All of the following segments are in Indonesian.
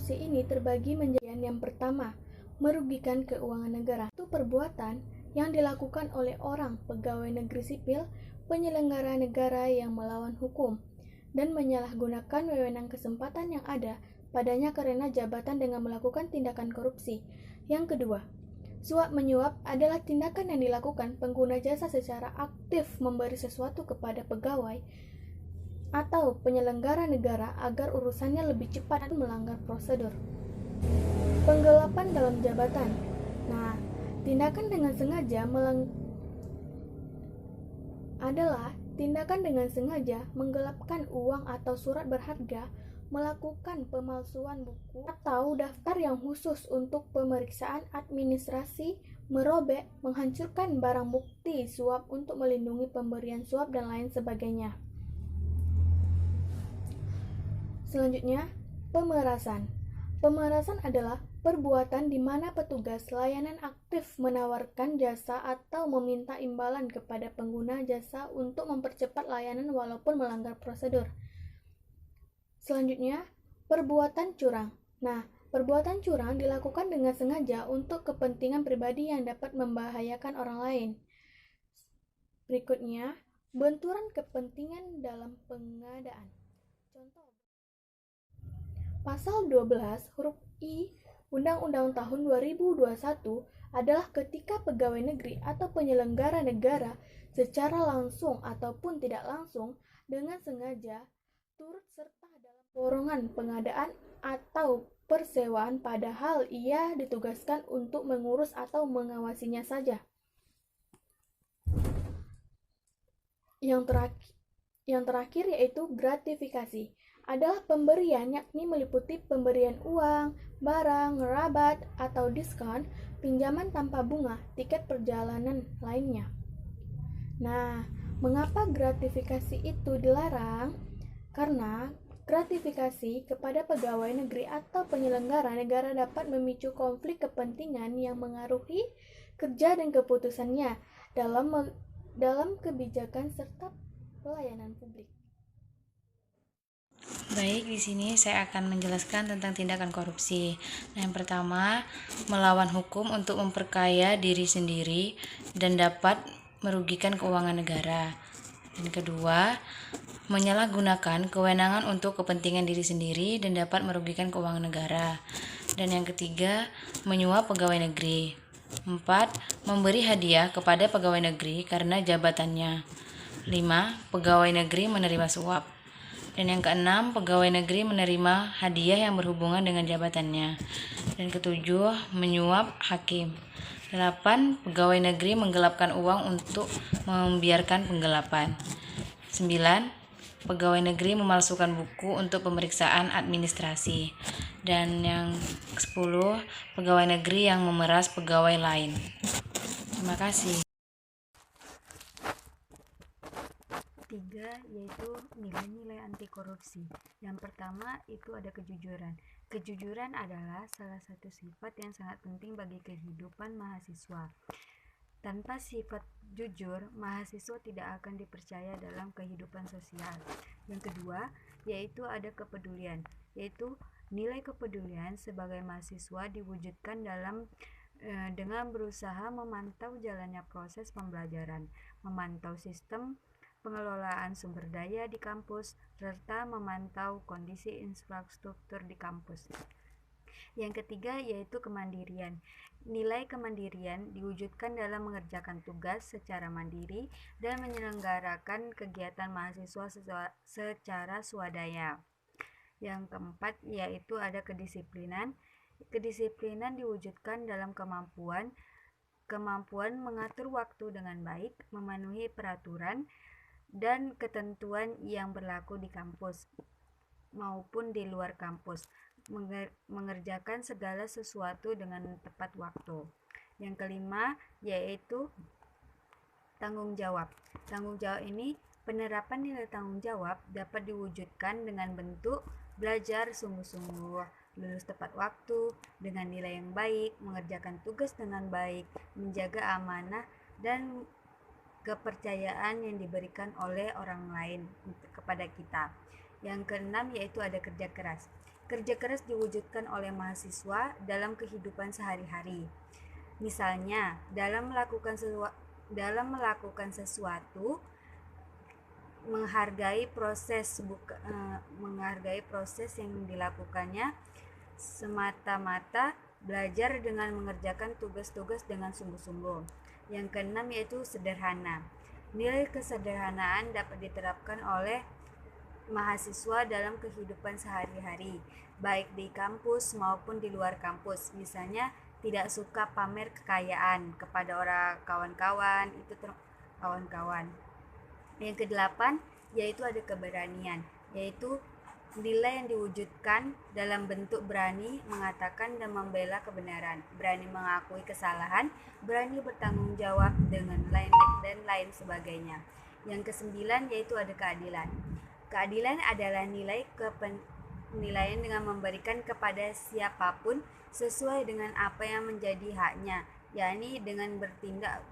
korupsi ini terbagi menjadi yang pertama, merugikan keuangan negara. Itu perbuatan yang dilakukan oleh orang, pegawai negeri sipil, penyelenggara negara yang melawan hukum, dan menyalahgunakan wewenang kesempatan yang ada padanya karena jabatan dengan melakukan tindakan korupsi. Yang kedua, suap menyuap adalah tindakan yang dilakukan pengguna jasa secara aktif memberi sesuatu kepada pegawai atau penyelenggara negara agar urusannya lebih cepat dan melanggar prosedur. Penggelapan dalam jabatan. Nah, tindakan dengan sengaja adalah tindakan dengan sengaja menggelapkan uang atau surat berharga, melakukan pemalsuan buku atau daftar yang khusus untuk pemeriksaan administrasi, merobek, menghancurkan barang bukti suap untuk melindungi pemberian suap dan lain sebagainya. Selanjutnya, pemerasan. Pemerasan adalah perbuatan di mana petugas layanan aktif menawarkan jasa atau meminta imbalan kepada pengguna jasa untuk mempercepat layanan walaupun melanggar prosedur. Selanjutnya, perbuatan curang. Nah, perbuatan curang dilakukan dengan sengaja untuk kepentingan pribadi yang dapat membahayakan orang lain. Berikutnya, benturan kepentingan dalam pengadaan. Contoh, Pasal 12 huruf I Undang-Undang tahun 2021 adalah ketika pegawai negeri atau penyelenggara negara secara langsung ataupun tidak langsung dengan sengaja turut serta dalam borongan pengadaan atau persewaan padahal ia ditugaskan untuk mengurus atau mengawasinya saja. Yang terakhir yaitu gratifikasi. Adalah pemberian yakni meliputi pemberian uang, barang, rabat, atau diskon, pinjaman tanpa bunga, tiket perjalanan lainnya. Nah, mengapa gratifikasi itu dilarang? Karena gratifikasi kepada pegawai negeri atau penyelenggara negara dapat memicu konflik kepentingan yang mengaruhi kerja dan keputusannya dalam kebijakan serta pelayanan publik. Baik, di sini saya akan menjelaskan tentang tindakan korupsi. Yang pertama, melawan hukum untuk memperkaya diri sendiri dan dapat merugikan keuangan negara. Dan kedua, menyalahgunakan kewenangan untuk kepentingan diri sendiri dan dapat merugikan keuangan negara. Dan yang ketiga, menyuap pegawai negeri. 4. Memberi hadiah kepada pegawai negeri karena jabatannya. 5. Pegawai negeri menerima suap. Dan yang keenam, pegawai negeri menerima hadiah yang berhubungan dengan jabatannya. Dan ketujuh, menyuap hakim. 8. Pegawai negeri menggelapkan uang untuk membiarkan penggelapan. 9. Pegawai negeri memalsukan buku untuk pemeriksaan administrasi. Dan yang 10, pegawai negeri yang memeras pegawai lain. Terima kasih. 3 yaitu nilai-nilai anti korupsi. Yang pertama itu ada kejujuran. Kejujuran adalah salah satu sifat yang sangat penting bagi kehidupan mahasiswa. Tanpa sifat jujur, mahasiswa tidak akan dipercaya dalam kehidupan sosial. Yang kedua yaitu ada kepedulian, yaitu nilai kepedulian sebagai mahasiswa diwujudkan dengan berusaha memantau jalannya proses pembelajaran, memantau sistem pengelolaan sumber daya di kampus, serta memantau kondisi infrastruktur di kampus. Yang ketiga yaitu kemandirian. Nilai kemandirian diwujudkan dalam mengerjakan tugas secara mandiri dan menyelenggarakan kegiatan mahasiswa secara swadaya. Yang keempat yaitu ada kedisiplinan. Kedisiplinan diwujudkan dalam kemampuan mengatur waktu dengan baik, memenuhi peraturan dan ketentuan yang berlaku di kampus maupun di luar kampus, mengerjakan segala sesuatu dengan tepat waktu. Yang kelima yaitu tanggung jawab. Tanggung jawab ini, penerapan nilai tanggung jawab dapat diwujudkan dengan bentuk belajar sungguh-sungguh, lulus tepat waktu, dengan nilai yang baik, mengerjakan tugas dengan baik, menjaga amanah dan kepercayaan yang diberikan oleh orang lain kepada kita. Yang keenam yaitu ada kerja keras. Kerja keras diwujudkan oleh mahasiswa dalam kehidupan sehari-hari. Misalnya, dalam melakukan sesuatu, menghargai proses yang dilakukannya, semata-mata belajar dengan mengerjakan tugas-tugas dengan sungguh-sungguh. Yang keenam yaitu sederhana. Nilai kesederhanaan dapat diterapkan oleh mahasiswa dalam kehidupan sehari-hari, baik di kampus maupun di luar kampus. Misalnya, tidak suka pamer kekayaan kepada orang kawan-kawan, Yang kedelapan yaitu ada keberanian, yaitu nilai yang diwujudkan dalam bentuk berani mengatakan dan membela kebenaran, berani mengakui kesalahan, berani bertanggung jawab dengan lain sebagainya. Yang kesembilan yaitu ada keadilan. Keadilan adalah penilaian dengan memberikan kepada siapapun sesuai dengan apa yang menjadi haknya, yakni dengan bertindak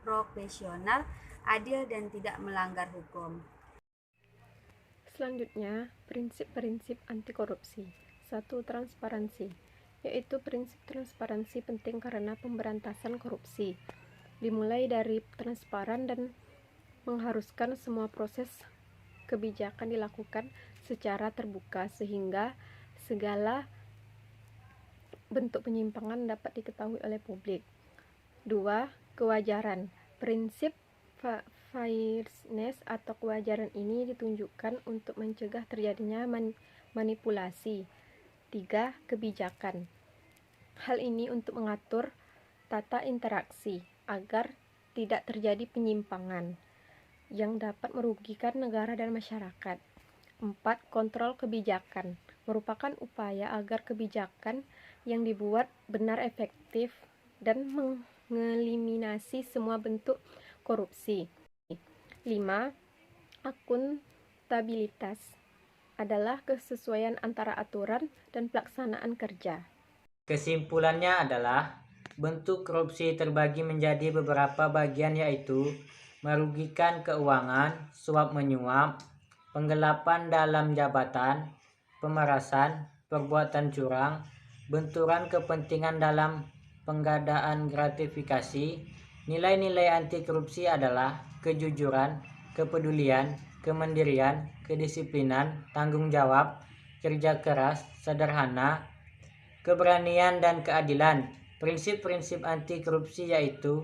profesional, adil dan tidak melanggar hukum. Selanjutnya, prinsip-prinsip anti korupsi. 1. Transparansi, yaitu prinsip transparansi penting karena pemberantasan korupsi. Dimulai dari transparan dan mengharuskan semua proses kebijakan dilakukan secara terbuka sehingga segala bentuk penyimpangan dapat diketahui oleh publik. 2. Kewajaran. Prinsip fairness atau kewajaran ini ditunjukkan untuk mencegah terjadinya manipulasi. 3. Kebijakan. Hal ini untuk mengatur tata interaksi agar tidak terjadi penyimpangan yang dapat merugikan negara dan masyarakat. 4. Kontrol kebijakan. Merupakan upaya agar kebijakan yang dibuat benar efektif dan mengeliminasi semua bentuk korupsi. 5. Akuntabilitas adalah kesesuaian antara aturan dan pelaksanaan kerja. Kesimpulannya adalah bentuk korupsi terbagi menjadi beberapa bagian, yaitu merugikan keuangan, suap menyuap, penggelapan dalam jabatan, pemerasan, perbuatan curang, benturan kepentingan dalam penggadaan gratifikasi. Nilai-nilai anti korupsi adalah kejujuran, kepedulian, kemandirian, kedisiplinan, tanggung jawab, kerja keras, sederhana, keberanian, dan keadilan. Prinsip-prinsip anti korupsi yaitu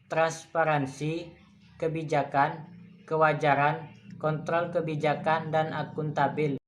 transparansi, kebijakan, kewajaran, kontrol kebijakan, dan akuntabel.